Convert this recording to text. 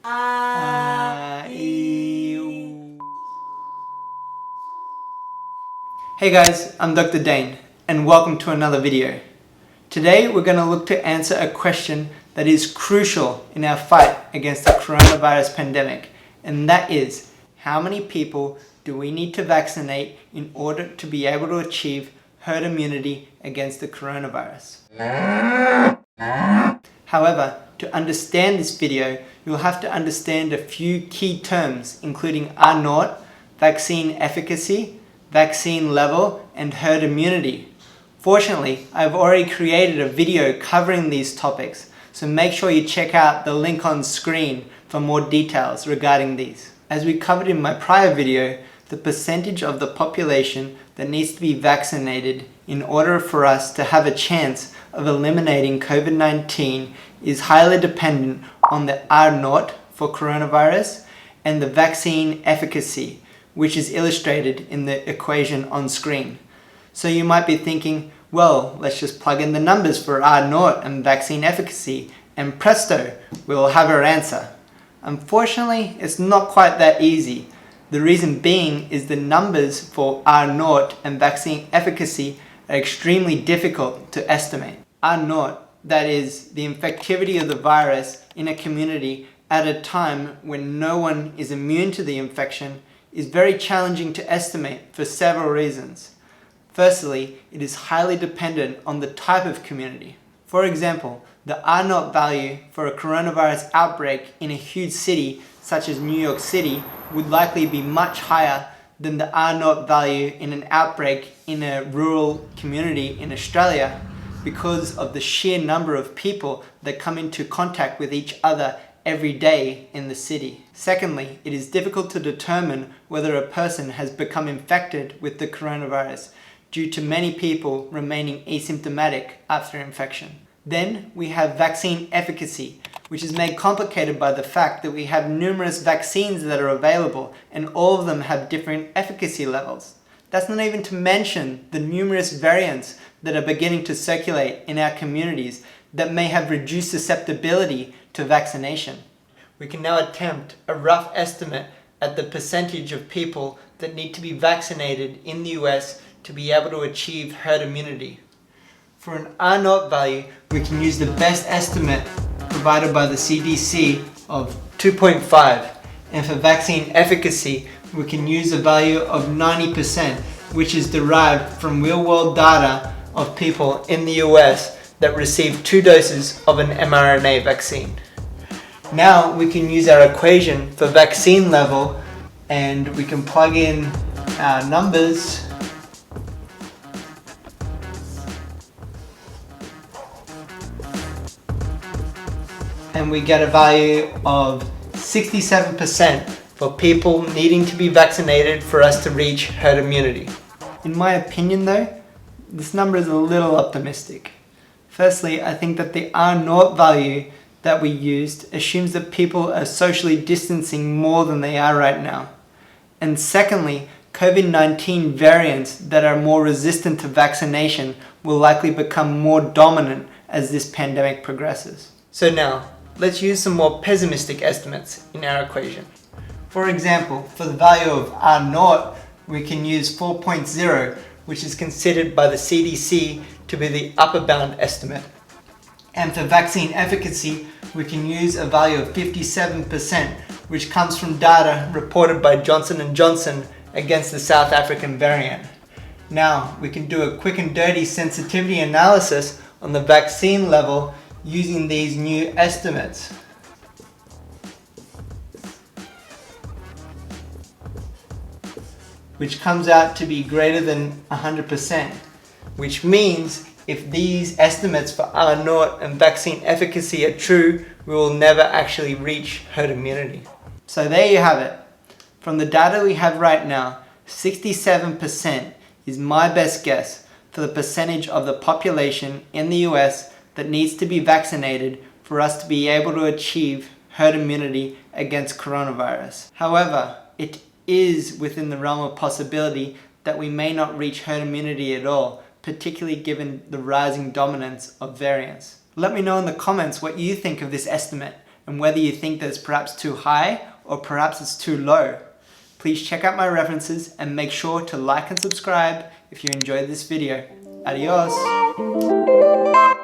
Hey guys, I'm Dr. Dane and welcome to another video. Today we're going to look to answer a question that is crucial in our fight against the coronavirus pandemic, and that is, how many people do we need to vaccinate in order to be able to achieve herd immunity against the coronavirus? However, to understand this video, you'll have to understand a few key terms, including R0, vaccine efficacy, vaccine level, and herd immunity. Fortunately, I've already created a video covering these topics, so make sure you check out the link on screen for more details regarding these. As we covered in my prior video, the percentage of the population that needs to be vaccinated in order for us to have a chance of eliminating COVID-19 is highly dependent on the R0 for coronavirus and the vaccine efficacy, which is illustrated in the equation on screen. So you might be thinking, well, let's just plug in the numbers for R0 and vaccine efficacy, and presto, we'll have our answer. Unfortunately, it's not quite that easy. The reason being is the numbers for R0 and vaccine efficacy are extremely difficult to estimate. R0, that is, the infectivity of the virus in a community at a time when no one is immune to the infection, is very challenging to estimate for several reasons. Firstly, it is highly dependent on the type of community. For example, the R0 value for a coronavirus outbreak in a huge city such as New York City would likely be much higher than the R0 value in an outbreak in a rural community in Australia, because of the sheer number of people that come into contact with each other every day in the city. Secondly, it is difficult to determine whether a person has become infected with the coronavirus due to many people remaining asymptomatic after infection. Then we have vaccine efficacy, which is made complicated by the fact that we have numerous vaccines that are available and all of them have different efficacy levels. That's not even to mention the numerous variants that are beginning to circulate in our communities that may have reduced susceptibility to vaccination. We can now attempt a rough estimate at the percentage of people that need to be vaccinated in the US to be able to achieve herd immunity. For an R0 value, we can use the best estimate provided by the CDC of 2.5, and for vaccine efficacy, we can use a value of 90%, which is derived from real-world data of people in the US that received 2 doses of an mRNA vaccine. Now we can use our equation for vaccine level, and we can plug in our numbers. And we get a value of 67% for people needing to be vaccinated for us to reach herd immunity. In my opinion though, this number is a little optimistic. Firstly, I think that the R0 value that we used assumes that people are socially distancing more than they are right now. And secondly, COVID-19 variants that are more resistant to vaccination will likely become more dominant as this pandemic progresses. So now, let's use some more pessimistic estimates in our equation. For example, for the value of R0, we can use 4.0, which is considered by the CDC to be the upper bound estimate. And for vaccine efficacy, we can use a value of 57%, which comes from data reported by Johnson & Johnson against the South African variant. Now, we can do a quick and dirty sensitivity analysis on the vaccine level using these new estimates. Which comes out to be greater than 100%, which means if these estimates for R0 and vaccine efficacy are true, we will never actually reach herd immunity. So there you have it. From the data we have right now, 67% is my best guess for the percentage of the population in the US that needs to be vaccinated for us to be able to achieve herd immunity against coronavirus. However, it is within the realm of possibility that we may not reach herd immunity at all, particularly given the rising dominance of variants. Let me know in the comments what you think of this estimate, and whether you think that it's perhaps too high or perhaps it's too low. Please check out my references and make sure to like and subscribe if you enjoyed this video. Adios!